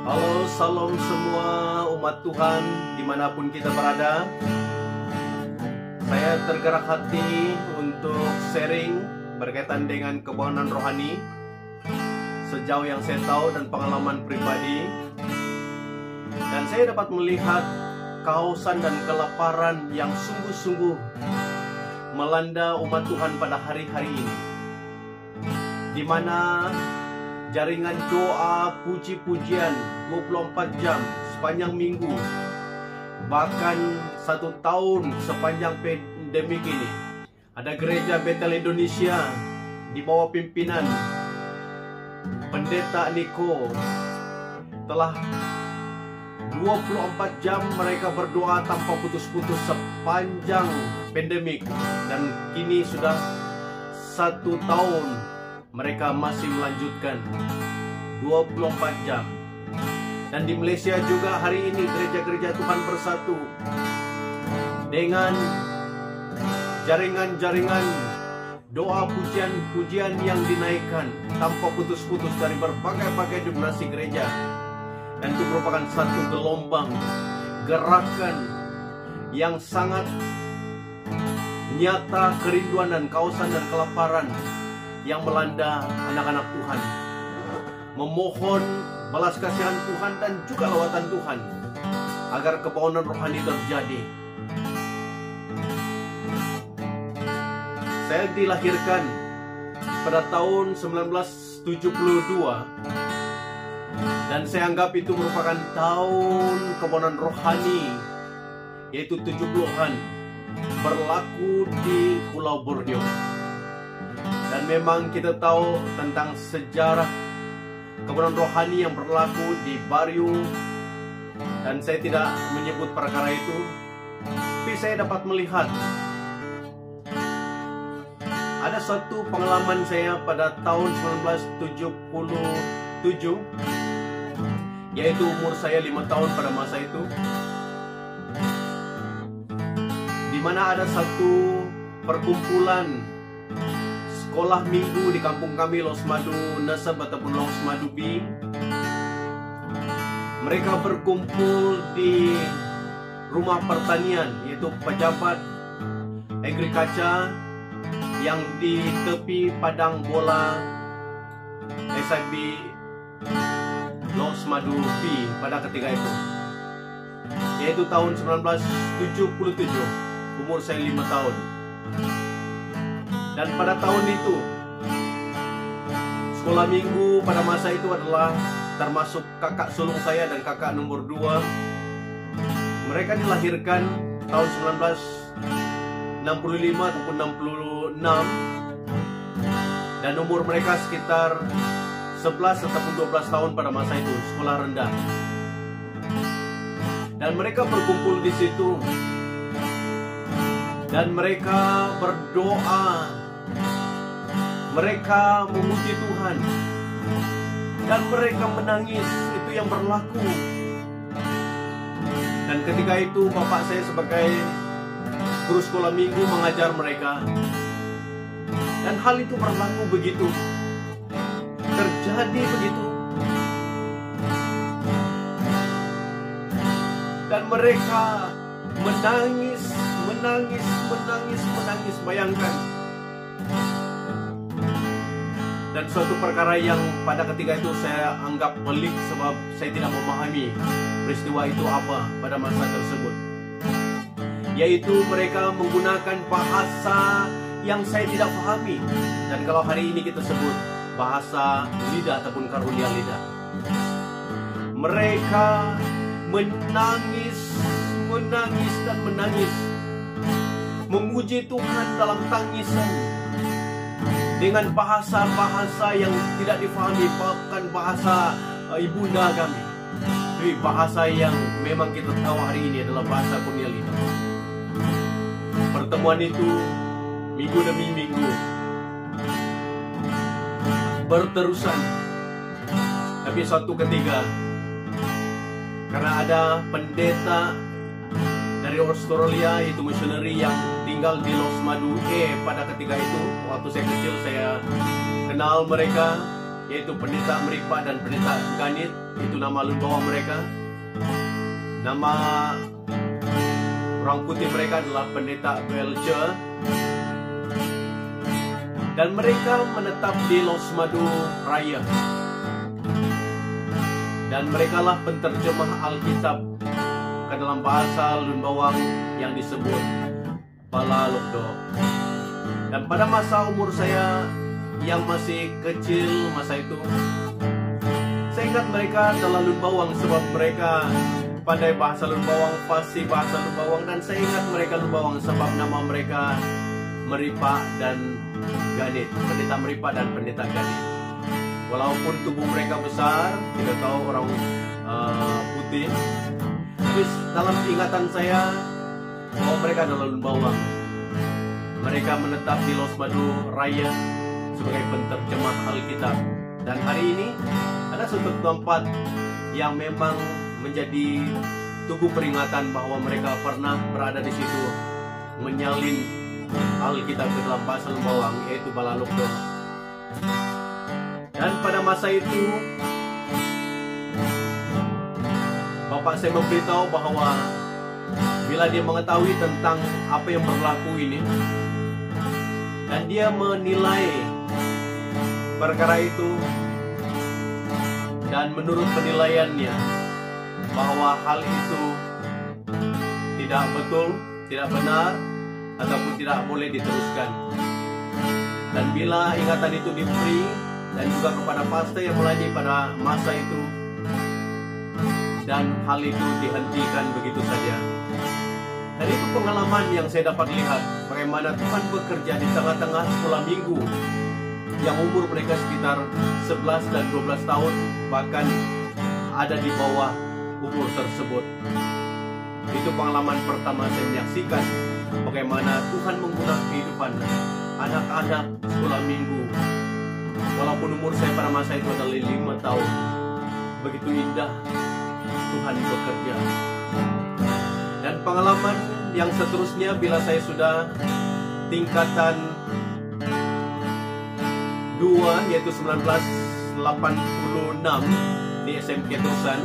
Halo, salam semua umat Tuhan dimanapun kita berada. Saya tergerak hati untuk sharing berkaitan dengan kebangunan rohani sejauh yang saya tahu dan pengalaman pribadi. Dan saya dapat melihat kehausan dan kelaparan yang sungguh-sungguh melanda umat Tuhan pada hari-hari ini, di mana jaringan doa, puji-pujian 24 jam sepanjang minggu, bahkan 1 tahun sepanjang pandemik ini. Ada gereja Betel Indonesia di bawah pimpinan Pendeta Niko telah 24 jam mereka berdoa tanpa putus-putus sepanjang pandemik, dan kini sudah 1 tahun mereka masih melanjutkan 24 jam. Dan di Malaysia juga hari ini gereja-gereja Tuhan bersatu dengan jaringan-jaringan doa pujian-pujian yang dinaikkan tanpa putus-putus dari berbagai-bagai denominasi gereja. Dan itu merupakan satu gelombang gerakan yang sangat nyata, kerinduan dan kausan dan kelaparan yang melanda anak-anak Tuhan, memohon belas kasihan Tuhan dan juga lawatan Tuhan agar kebangunan rohani terjadi. Saya dilahirkan pada tahun 1972, dan saya anggap itu merupakan tahun kebangunan rohani, yaitu 70-an, berlaku di Pulau Borneo. Dan memang kita tahu tentang sejarah kebenaran rohani yang berlaku di Bario, dan saya tidak menyebut perkara itu, tapi saya dapat melihat ada satu pengalaman saya pada tahun 1977, yaitu umur saya 5 tahun pada masa itu, di mana ada satu perkumpulan sekolah minggu di kampung kami, Los Madu Nasab ataupun Los Madu B. Mereka berkumpul di rumah pertanian, yaitu pejabat agriculture yang di tepi padang bola SIB Los Madu B pada ketika itu, yaitu tahun 1977. Umur saya 5 tahun. Dan pada tahun itu, sekolah minggu pada masa itu adalah termasuk kakak sulung saya dan kakak nomor 2. Mereka dilahirkan tahun 1965 ataupun 66, dan umur mereka sekitar 11 ataupun 12 tahun pada masa itu, sekolah rendah. Dan mereka berkumpul di situ, dan mereka berdoa, mereka memuji Tuhan, dan mereka menangis. Itu yang berlaku. Dan ketika itu bapak saya sebagai guru sekolah minggu mengajar mereka, dan hal itu berlaku begitu, terjadi begitu. Dan mereka menangis, menangis, menangis, menangis. Bayangkan. Dan suatu perkara yang pada ketika itu saya anggap pelik, sebab saya tidak memahami peristiwa itu apa pada masa tersebut, yaitu mereka menggunakan bahasa yang saya tidak pahami. Dan kalau hari ini kita sebut bahasa lidah ataupun karunia lidah. Mereka menangis, menangis dan menangis, memuji Tuhan dalam tangisan dengan bahasa-bahasa yang tidak difahami, bahkan bahasa ibunda kami, tapi bahasa yang memang kita tahu hari ini adalah bahasa karunia lidah. Pertemuan itu minggu demi minggu berterusan, tapi suatu ketika, karena ada pendeta dari Australia, yaitu missionary yang tinggal di Los Madu pada ketika itu, waktu saya kecil saya kenal mereka. yaitu Pendeta Meripa dan Pendeta Ganit. Itu nama Lumbawa mereka. Nama orang putih mereka adalah Pendeta Belcher. Dan mereka menetap di Los Madu Raya. Dan merekalah penterjemah Alkitab ke dalam bahasa Lumbawang yang disebut Balalokdo. Dan pada masa umur saya yang masih kecil masa itu, saya ingat mereka adalah Lumbawang sebab mereka pandai bahasa Lumbawang, fasih bahasa Lumbawang. Dan saya ingat mereka Lumbawang sebab nama mereka Meripa dan Ganit, Pendeta Meripa dan Pendeta Ganit. Walaupun tubuh mereka besar, tidak tahu orang putih, tapi dalam ingatan saya bahwa mereka adalah Lumbawang. Mereka menetap di Los Madu Raya sebagai penterjemah Alkitab. Dan hari ini ada suatu tempat yang memang menjadi tugu peringatan bahwa mereka pernah berada di situ menyalin Alkitab ke dalam bahasa Lumbawang, yaitu Balalokdo. Dan pada masa itu bapak saya memberitahu bahwa bila dia mengetahui tentang apa yang berlaku ini, dan dia menilai perkara itu, dan menurut penilaiannya bahwa hal itu tidak betul, tidak benar, ataupun tidak boleh diteruskan. Dan bila ingatan itu diberi dan juga kepada pastor yang melayani pada masa itu, dan hal itu dihentikan begitu saja. Dan itu pengalaman yang saya dapat lihat bagaimana Tuhan bekerja di tengah-tengah sekolah minggu yang umur mereka sekitar 11 dan 12 tahun, bahkan ada di bawah umur tersebut. Itu pengalaman pertama saya menyaksikan bagaimana Tuhan menggunakan kehidupan anak-anak sekolah minggu. Walaupun umur saya pada masa itu adalah 5 tahun, begitu indah Tuhan bekerja. Dan pengalaman yang seterusnya bila saya sudah tingkatan 2, yaitu 1986 di SMK Terusan.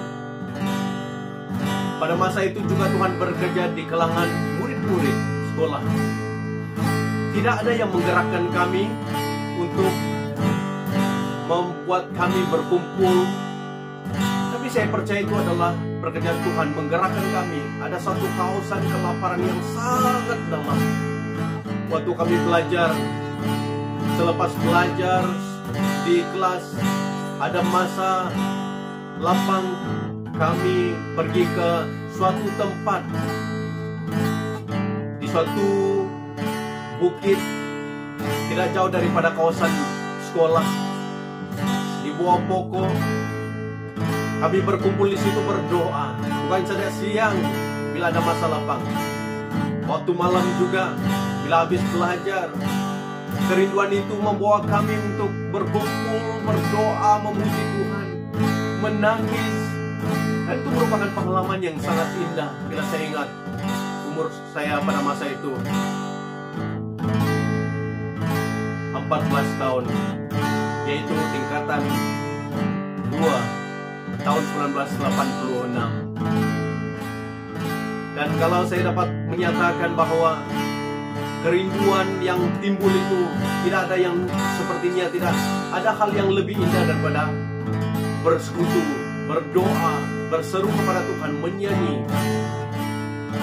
Pada masa itu juga Tuhan bekerja di kalangan murid-murid sekolah. Tidak ada yang menggerakkan kami untuk membuat kami berkumpul, tapi saya percaya itu adalah pekerjaan Tuhan menggerakkan kami. Ada satu kausan kelaparan yang sangat dalam. Waktu kami belajar, selepas belajar di kelas, ada masa lapang, kami pergi ke suatu tempat di suatu bukit tidak jauh daripada kawasan sekolah, di bawah pokok. Kami berkumpul di situ berdoa, bukan saja siang bila ada masa lapang, waktu malam juga bila habis belajar. Kerinduan itu membawa kami untuk berkumpul, berdoa, memuji Tuhan, menangis. Dan itu merupakan pengalaman yang sangat indah bila saya ingat umur saya pada masa itu 14 tahun, yaitu tingkatan 2 tahun 1986. Dan kalau saya dapat menyatakan bahwa kerinduan yang timbul itu tidak ada yang sepertinya, tidak ada hal yang lebih indah daripada bersekutu, berdoa, berseru kepada Tuhan, menyanyi.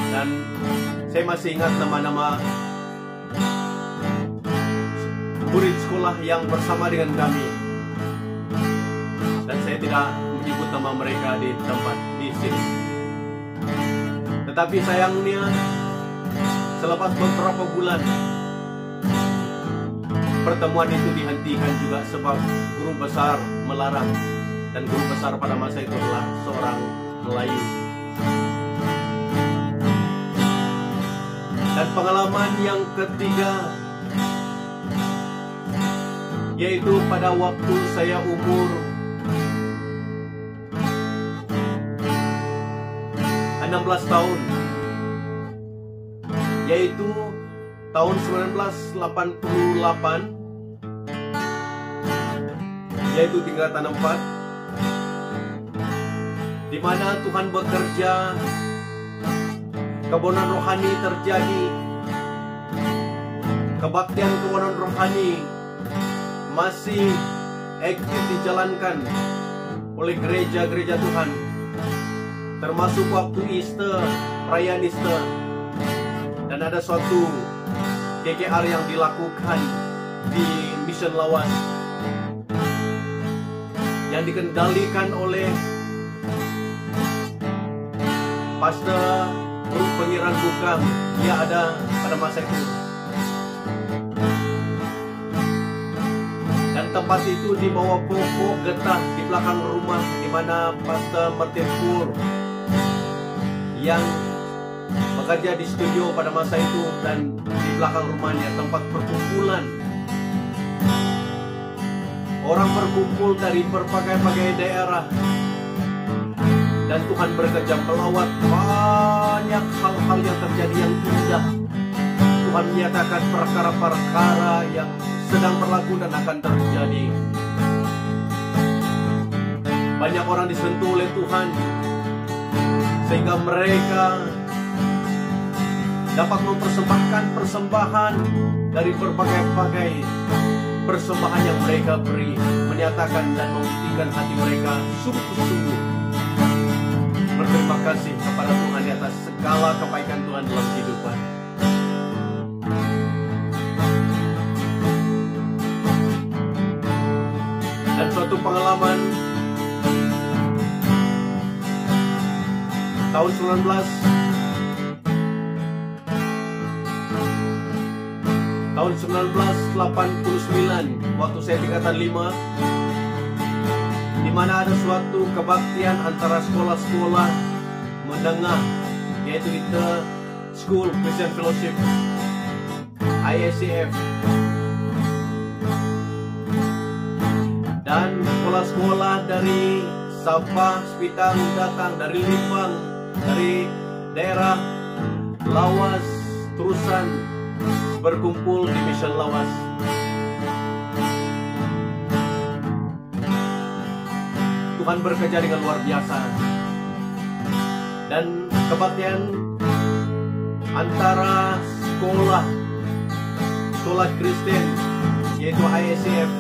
Dan saya masih ingat nama-nama murid sekolah yang bersama dengan kami. Dan saya tidak menyebut nama mereka di tempat di sini. Tetapi sayangnya selepas beberapa bulan pertemuan itu dihentikan juga sebab guru besar melarang. Dan guru besar pada masa itu adalah seorang Melayu. Dan pengalaman yang ketiga, yaitu pada waktu saya umur 16 tahun, yaitu tahun 1988. yaitu tingkatan 4, di mana Tuhan bekerja, kebonan rohani terjadi, kebaktian kebonan rohani masih aktif dijalankan oleh gereja-gereja Tuhan, termasuk waktu Easter, perayaan Easter. Dan ada suatu KKR yang dilakukan di Mission Lawas yang dikendalikan oleh Pastor Pengiran Bukam. Dia ada pada masa itu. Dan tempat itu di bawah pokok getah di belakang rumah, di mana Pastor Martin Pur yang bekerja di studio pada masa itu, dan di belakang rumahnya tempat perkumpulan. Orang berkumpul dari berbagai-bagai daerah, dan Tuhan bekerja melawat banyak hal-hal yang terjadi yang indah. Tuhan menyatakan perkara-perkara yang sedang berlaku dan akan terjadi. Banyak orang disentuh oleh Tuhan, sehingga mereka dapat mempersembahkan persembahan dari berbagai-bagai persembahan yang mereka beri, menyatakan dan membuktikan hati mereka sungguh-sungguh berterima kasih kepada Tuhan di atas segala kebaikan Tuhan dalam kehidupan. Dan suatu pengalaman tahun 1989, waktu saya tingkatan 5, di mana ada suatu kebaktian antara sekolah-sekolah menengah, yaitu The School Christian Fellowship, ISCF, dan sekolah-sekolah dari Sabah, Spitang datang, dari Limbang, dari daerah Lawas, Terusan, berkumpul di Mission Lawas. Tuhan bekerja dengan luar biasa, dan kebaktian antara sekolah Kristen, yaitu ISCF,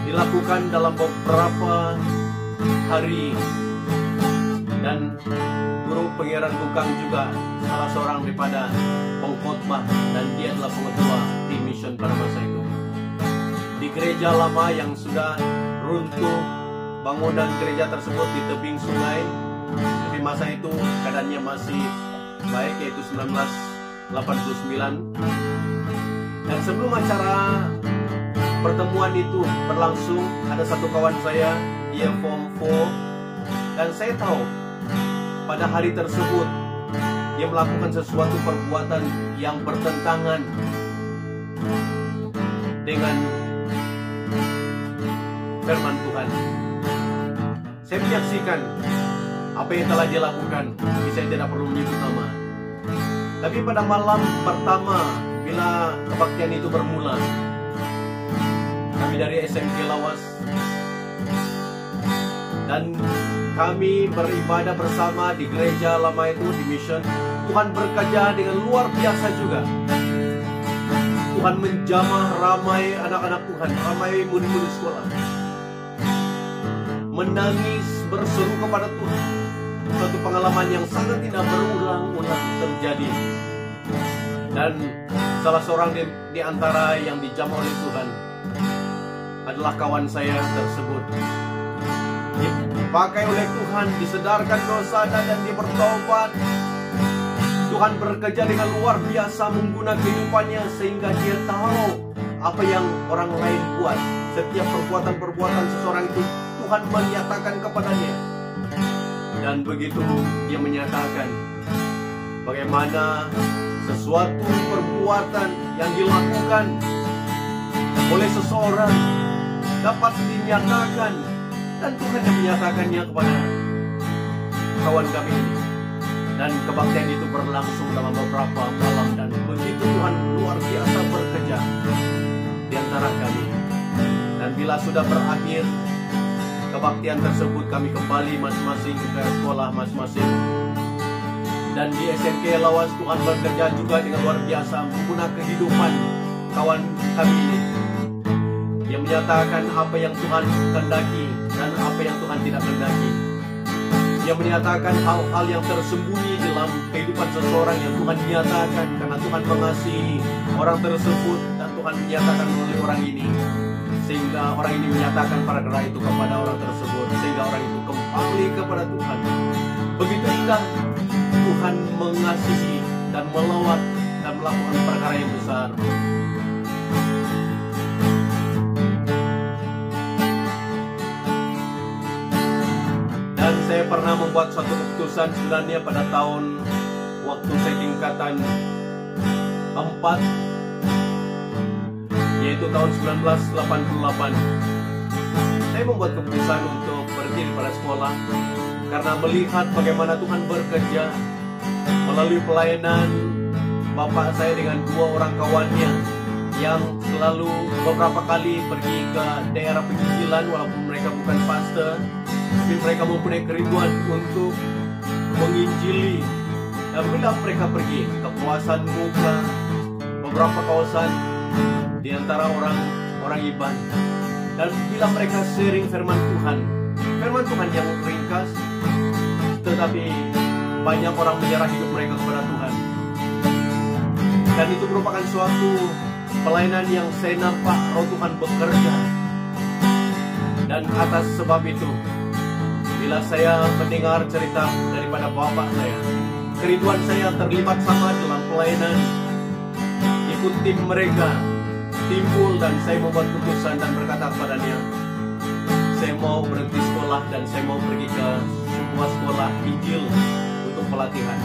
dilakukan dalam beberapa hari, dan guru pengiran Bukang juga salah seorang daripada pengkhotbah, dan dia adalah pengetua di mission pada masa itu. Di gereja lama yang sudah runtuh, bangunan gereja tersebut di tebing sungai, tapi masa itu keadaannya masih baik, yaitu 1989. Dan sebelum acara pertemuan itu berlangsung, ada satu kawan saya, dia Form 4, dan saya tahu pada hari tersebut dia melakukan sesuatu perbuatan yang bertentangan dengan firman Tuhan. Saya menyaksikan apa yang telah dia lakukan, tapi saya tidak perlu menyebut nama. Tapi pada malam pertama bila kebaktian itu bermula, kami dari SMK Lawas dan kami beribadah bersama di gereja lama itu di mission. Tuhan bekerja dengan luar biasa juga. Tuhan menjamah ramai anak-anak Tuhan, ramai murid-murid sekolah, menangis berseru kepada Tuhan. Suatu pengalaman yang sangat tidak berulang-ulang terjadi. Dan salah seorang di antara yang dijamah oleh Tuhan adalah kawan saya tersebut. Dipakai oleh Tuhan, disedarkan dosa dan dia bertobat. Tuhan bekerja dengan luar biasa menggunakan kehidupannya, sehingga dia tahu apa yang orang lain buat. Setiap perbuatan-perbuatan seseorang itu Tuhan menyatakan kepadanya. Dan begitu dia menyatakan bagaimana sesuatu perbuatan yang dilakukan oleh seseorang dapat dinyatakan, dan Tuhan yang menyatakannya kepada kawan kami ini. Dan kebaktian itu berlangsung dalam beberapa malam, dan begitu Tuhan luar biasa bekerja di antara kami. bila sudah berakhir kebaktian tersebut, kami kembali masing-masing ke sekolah masing-masing. Dan di SMK Lawas Tuhan bekerja juga dengan luar biasa menggunakan kehidupan kawan kami ini, yang menyatakan apa yang Tuhan kehendaki dan apa yang Tuhan tidak kehendaki. Yang menyatakan hal-hal yang tersembunyi dalam kehidupan seseorang yang Tuhan nyatakan, karena Tuhan mengasihi orang tersebut dan Tuhan menyatakan melalui orang ini, sehingga orang ini menyatakan perkara itu kepada orang tersebut, sehingga orang itu kembali kepada Tuhan. Begitu indah Tuhan mengasihi dan melawat dan melakukan perkara yang besar. Dan saya pernah membuat suatu keputusan sebenarnya pada tahun waktu saya tingkatan 4, yaitu tahun 1988. Saya membuat keputusan untuk berhenti pada sekolah karena melihat bagaimana Tuhan bekerja melalui pelayanan bapak saya dengan 2 orang kawannya yang selalu beberapa kali pergi ke daerah pinggiran, walaupun mereka bukan pastor, tapi mereka mempunyai kerinduan untuk menginjili. Dan bila mereka pergi ke kawasan Muka, beberapa kawasan di antara orang Iban, dan bila mereka sharing firman Tuhan yang ringkas, tetapi banyak orang menyerah hidup mereka kepada Tuhan. Dan itu merupakan suatu pelayanan yang saya nampak Roh Tuhan bekerja. Dan atas sebab itu, bila saya mendengar cerita daripada bapak saya, kerinduan saya terlibat sama dalam pelayanan, ikut tim mereka timbul, dan saya membuat keputusan dan berkata kepadanya, saya mau berhenti sekolah dan saya mau pergi ke sebuah sekolah Injil untuk pelatihan.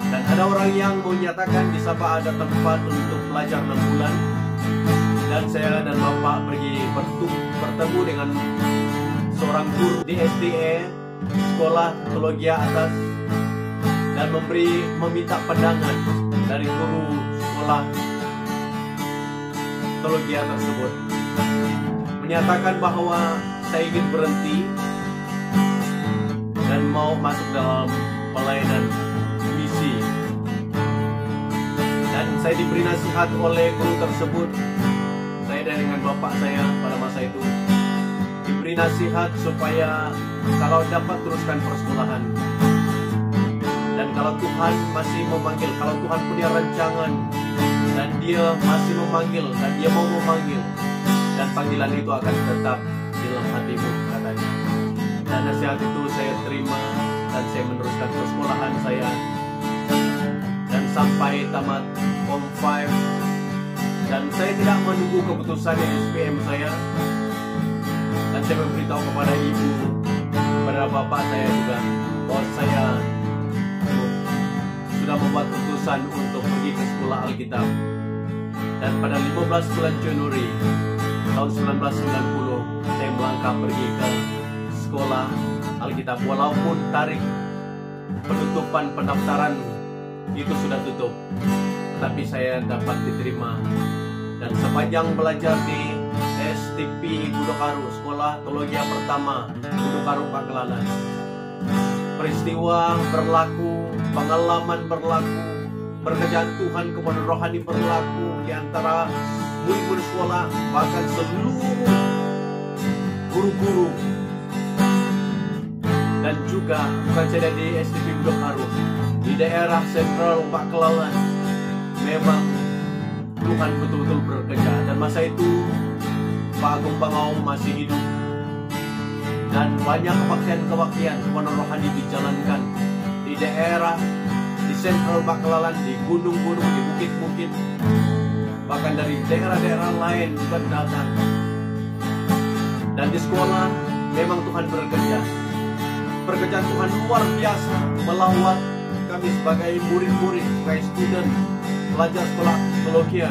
Dan ada orang yang menyatakan di Sabah ada tempat untuk belajar 6 bulan. Dan saya dan bapak pergi bertemu dengan seorang guru di SDE, sekolah teologi atas, dan meminta pandangan dari guru sekolah teologi tersebut, menyatakan bahwa saya ingin berhenti dan mau masuk dalam pelayanan misi. Dan saya diberi nasihat oleh guru tersebut. Saya dengan bapak saya pada masa itu diberi nasihat supaya kalau dapat teruskan persekolahan, dan kalau Tuhan masih memanggil, kalau Tuhan punya rancangan dan dia masih memanggil dan dia mau memanggil, dan panggilan itu akan tetap di dalam hatimu, katanya. Dan nasihat itu saya terima dan saya meneruskan persekolahan saya, dan sampai tamat Form 5. Dan saya tidak menunggu keputusan SPM saya, dan saya memberitahu kepada ibu, kepada bapak saya juga, bahwa saya sudah membuat keputusan untuk pergi ke sekolah Alkitab. Dan pada 15 bulan Januari tahun 1990 saya melangkah pergi ke sekolah Alkitab, walaupun tarikh penutupan pendaftaran itu sudah tutup, tetapi saya dapat diterima. Dan sepanjang belajar di STP Budokaru, sekolah teologi pertama Budokaru Paklalan, peristiwa berlaku, pengalaman berlaku, pekerjaan Tuhan, kemudian rohani berlaku di antara murid-murid sekolah, bahkan seluruh guru-guru, dan juga bukan saja di STP Budokaru, di daerah sentral Paklalan, memang Tuhan betul-betul bekerja. Dan masa itu Pak Agung Bangau masih hidup, dan banyak kebaktian-kebaktian kemudian rohani dijalankan di daerah, di sentral Paklalan, di gunung-gunung, di bukit-bukit, bahkan dari daerah-daerah lain juga datang. Dan di sekolah memang Tuhan bekerja. Pekerjaan Tuhan luar biasa melawat kami sebagai murid-murid, sebagai student, pelajar sekolah teologi.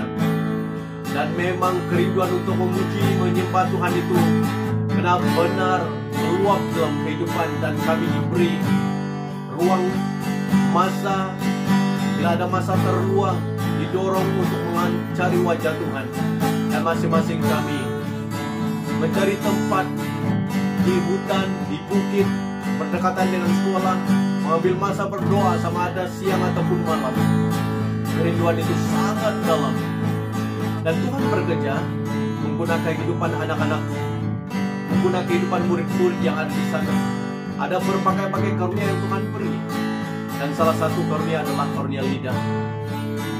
Dan memang kerinduan untuk memuji, menyembah Tuhan itu benar-benar meluap dalam kehidupan, dan kami diberi ruang masa, bila ada masa terluang, didorong untuk mencari wajah Tuhan. Dan masing-masing kami mencari tempat di hutan, di bukit, berdekatan dengan sekolah, mengambil masa berdoa sama ada siang ataupun malam. Kerinduan itu sangat dalam. Dan Tuhan bekerja menggunakan kehidupan anak-anak, menggunakan kehidupan murid-murid yang ada di sana. Ada berbagai-bagai karunia yang Tuhan beri. Dan salah satu karunia adalah karunia lidah.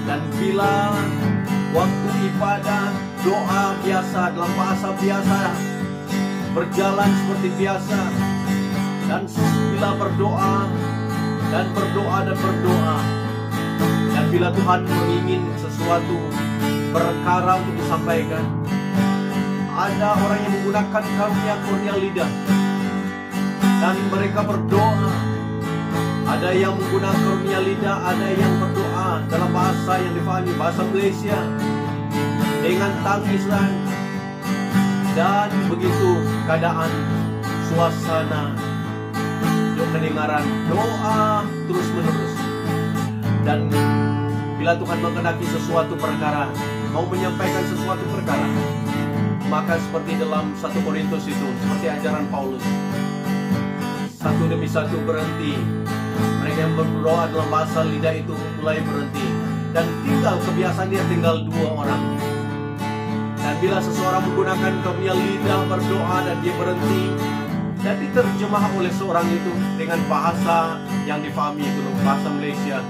Dan bila waktu ibadah, doa biasa, dalam bahasa biasa, berjalan seperti biasa, dan bila berdoa, dan berdoa, dan bila Tuhan mengingin sesuatu perkara untuk disampaikan, ada orang yang menggunakan karunia lidah, dan mereka berdoa. Ada yang menggunakan karunia lidah, ada yang berdoa dalam bahasa yang difahami, bahasa Malaysia, dengan tangisan. Dan begitu keadaan, suasana, kedengaran doa terus menerus. Dan bila Tuhan mengenaki sesuatu perkara, mau menyampaikan sesuatu perkara, maka seperti dalam 1 Korintus itu, seperti ajaran Paulus, satu demi satu berhenti. Mereka yang berdoa dalam bahasa lidah itu mulai berhenti. Dan tinggal kebiasaan dia tinggal 2 orang. Dan bila seseorang menggunakan karunia lidah berdoa dan dia berhenti, dan diterjemah oleh seorang itu dengan bahasa yang difahami itu, bahasa Malaysia.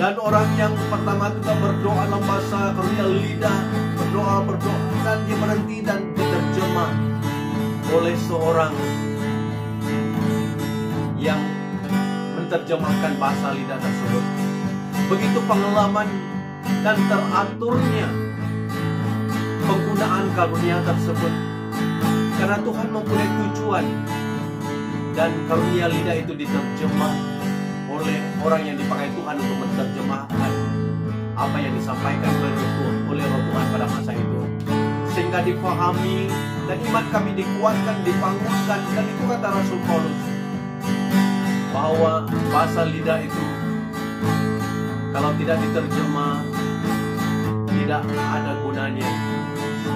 Dan orang yang pertama juga berdoa dalam bahasa karunia lidah, berdoa, dan dia berhenti dan diterjemah oleh seorang yang menerjemahkan bahasa lidah tersebut. Begitu pengalaman dan teraturnya penggunaan karunia tersebut, karena Tuhan mempunyai tujuan. Dan karunia lidah itu diterjemah oleh orang yang dipakai Tuhan untuk menerjemahkan apa yang disampaikan oleh Roh Tuhan pada masa itu, sehingga dipahami dan iman kami dikuatkan, dibangunkan. Dan itu kata Rasul Paulus, bahwa bahasa lidah itu kalau tidak diterjemah tidak ada gunanya.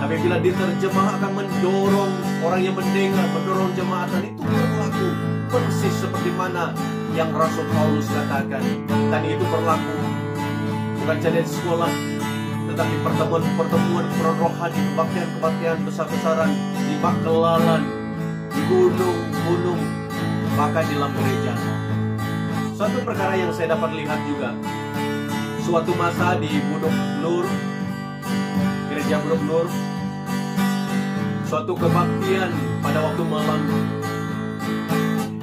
Tapi bila diterjemah akan mendorong orang yang mendengar, mendorong jemaat. Dan itu berlaku persis seperti mana yang Rasul Paulus katakan. Dan itu berlaku bukan saja di sekolah, tetapi pertemuan rohani, kebaktian besar-besaran, di makelalan, di gunung-gunung, bahkan di dalam gereja. Suatu perkara yang saya dapat lihat juga, suatu masa di Budok Nur, gereja Budok Nur, suatu kebaktian pada waktu malam,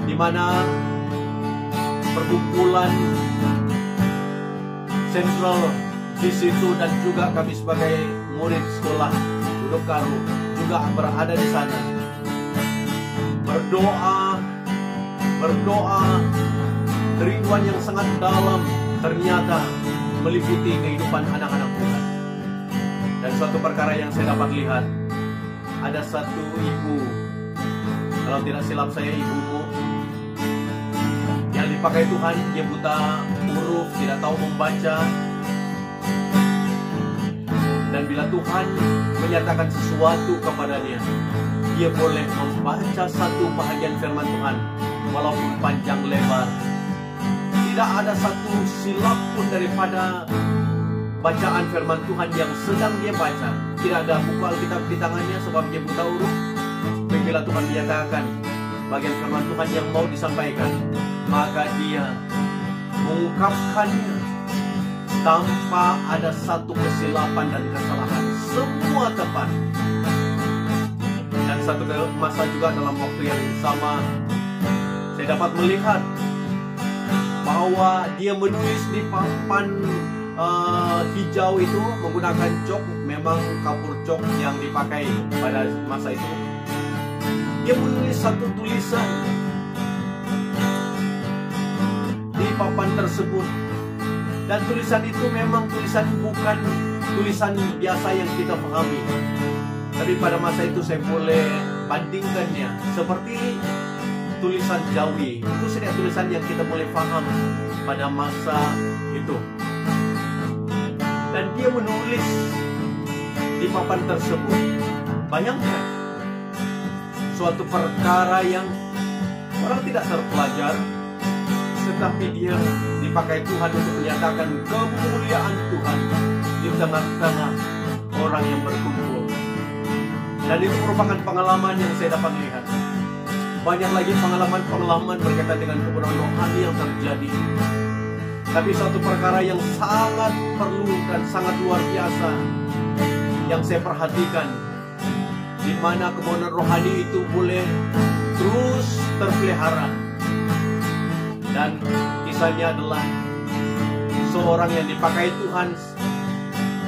di mana perkumpulan sentral di situ, dan juga kami sebagai murid sekolah Budok Karu juga berada di sana, berdoa, kerinduan yang sangat dalam ternyata meliputi kehidupan anak-anak Tuhan. Dan suatu perkara yang saya dapat lihat, ada satu ibu, kalau tidak silap saya ibumu, yang dipakai Tuhan, dia buta huruf, tidak tahu membaca. Dan bila Tuhan menyatakan sesuatu kepadanya, dia boleh membaca satu bahagian firman Tuhan, walaupun panjang lebar. Tidak ada satu silap pun daripada bacaan firman Tuhan yang sedang dia baca. Tidak ada buku Alkitab di tangannya sebab dia buta huruf. Bila Tuhan menyatakan bagian firman Tuhan yang mau disampaikan, maka dia mengungkapkannya tanpa ada satu kesilapan dan kesalahan. Semua tepat. Dan satu masa juga dalam waktu yang sama, saya dapat melihat bahwa dia menulis di papan hijau itu menggunakan cok, memang kapur cok yang dipakai pada masa itu. Dia menulis satu tulisan di papan tersebut, dan tulisan itu memang tulisan bukan tulisan biasa yang kita pahami. Tapi pada masa itu saya boleh bandingkannya seperti tulisan Jawi. Itu sudah tulisan yang kita boleh paham pada masa itu. Dan dia menulis di papan tersebut, Bayangkan, suatu perkara yang orang tidak terpelajar, tetapi dia dipakai Tuhan untuk menyatakan kemuliaan Tuhan di tengah-tengah orang yang berkumpul. Dan itu merupakan pengalaman yang saya dapat lihat. Banyak lagi pengalaman-pengalaman berkaitan dengan kebenaran rohani yang terjadi. Tapi suatu perkara yang sangat perlu dan sangat luar biasa yang saya perhatikan, di mana kebenaran rohani itu boleh terus terpelihara. Dan kisahnya adalah seorang yang dipakai Tuhan,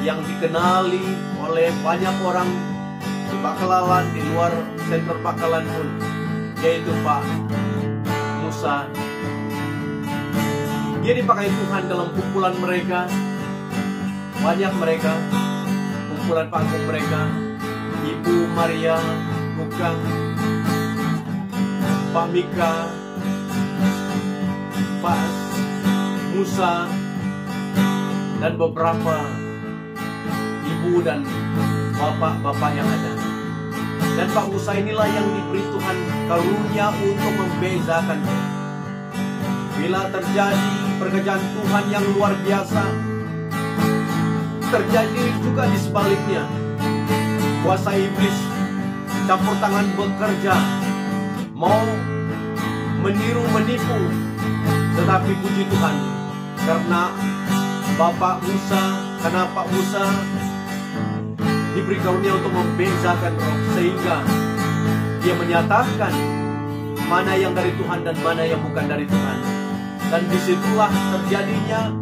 yang dikenali oleh banyak orang di Bakalan, di luar center Bakalan pun, yaitu Pak Musa. Dia dipakai Tuhan dalam kumpulan mereka. Banyak mereka, kumpulan Pak Agung mereka, Ibu Maria, Bukang, Pak Mika, Pak Musa, dan beberapa ibu dan bapak-bapak yang ada. Dan Pak Musa inilah yang diberi Tuhan karunia untuk membezakan. Bila terjadi pekerjaan Tuhan yang luar biasa, terjadi juga di sebaliknya. Kuasa iblis campur tangan bekerja, mau meniru menipu. Tetapi puji Tuhan, karena Pak Musa diberi karunia untuk membezakan roh, sehingga dia menyatakan mana yang dari Tuhan dan mana yang bukan dari Tuhan. Dan disitulah terjadinya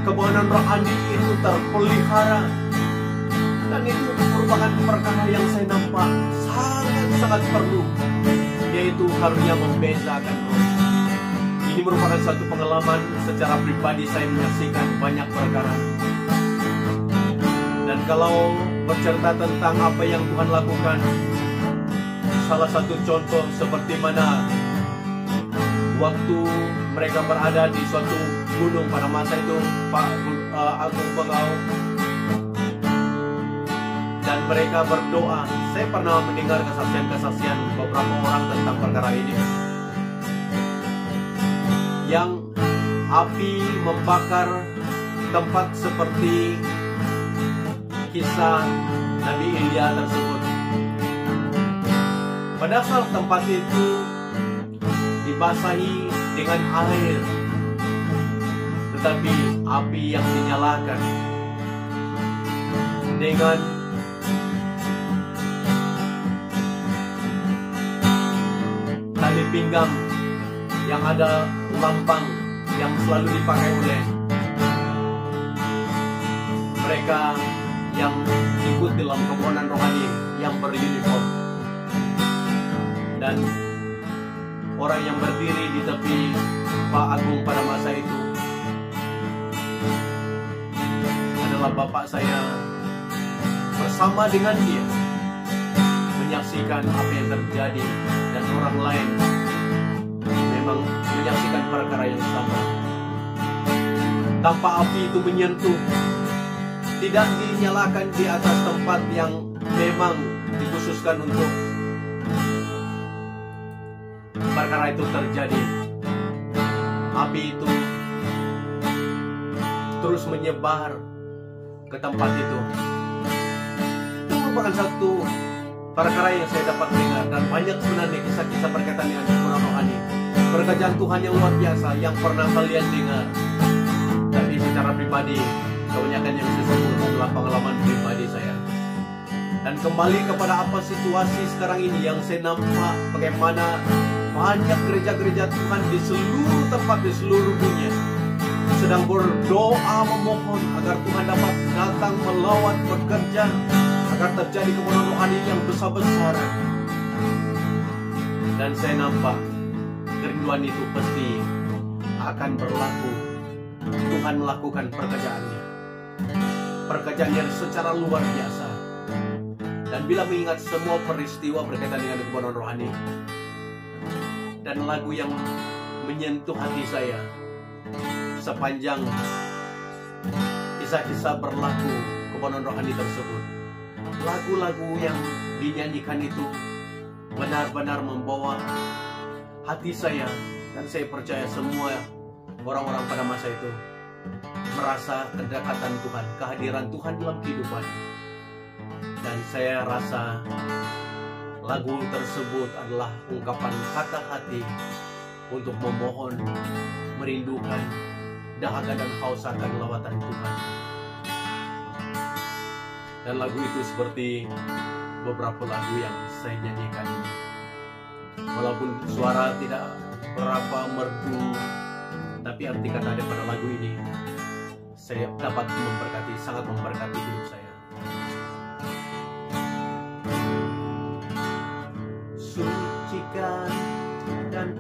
kebenaran rohani itu terpelihara. Dan itu merupakan perkara yang saya nampak sangat-sangat perlu, yaitu karunia membezakan roh. Ini merupakan satu pengalaman secara pribadi, saya menyaksikan banyak perkara. Dan kalau bercerita tentang apa yang Tuhan lakukan, salah satu contoh seperti mana waktu mereka berada di suatu gunung pada masa itu, Pak Agung Pengau, dan mereka berdoa. Saya pernah mendengar kesaksian-kesaksian beberapa orang tentang perkara ini, yang api membakar tempat seperti kisah Nabi Elia tersebut. Padahal tempat itu dibasahi dengan air, tetapi api yang dinyalakan dengan tali pinggang yang ada lambang yang selalu dipakai oleh mereka yang ikut dalam kebenaran rohani yang beruniform. Dan orang yang berdiri di tepi Pak Agung pada masa itu adalah bapak saya, bersama dengan dia menyaksikan apa yang terjadi, dan orang lain memang menyaksikan perkara yang sama. Tanpa api itu menyentuh, tidak dinyalakan di atas tempat yang memang dikhususkan untuk perkara itu terjadi. Api itu terus menyebar ke tempat itu. Itu merupakan satu perkara yang saya dapat dengar, dan banyak sebenarnya kisah-kisah berkaitan dengan kebenaran rohani, pekerjaan Tuhan yang luar biasa yang pernah kalian dengar. Tapi secara pribadi, kebanyakan yang saya sebut adalah pengalaman pribadi saya. Dan kembali kepada apa situasi sekarang ini yang saya nampak, bagaimana banyak gereja-gereja Tuhan di seluruh tempat, di seluruh dunia sedang berdoa memohon agar Tuhan dapat datang melawat, bekerja, agar terjadi kebenaran rohani yang besar-besaran. Dan saya nampak kerinduan itu pasti akan berlaku. Tuhan melakukan pekerjaannya secara luar biasa. Dan bila mengingat semua peristiwa berkaitan dengan kebenaran rohani dan lagu yang menyentuh hati saya sepanjang kisah-kisah berlaku kebenaran rohani tersebut, lagu-lagu yang dinyanyikan itu benar-benar membawa hati saya, dan saya percaya semua orang-orang pada masa itu merasa kedekatan Tuhan, kehadiran Tuhan dalam kehidupan. Dan saya rasa lagu tersebut adalah ungkapan kata hati untuk memohon, merindukan, dahaga dan haus akan lawatan Tuhan. Dan lagu itu seperti beberapa lagu yang saya nyanyikan ini. Walaupun suara tidak berapa merdu, tapi arti kata daripada lagu ini saya dapat memberkati, sangat memberkati hidup saya. Sucikan dan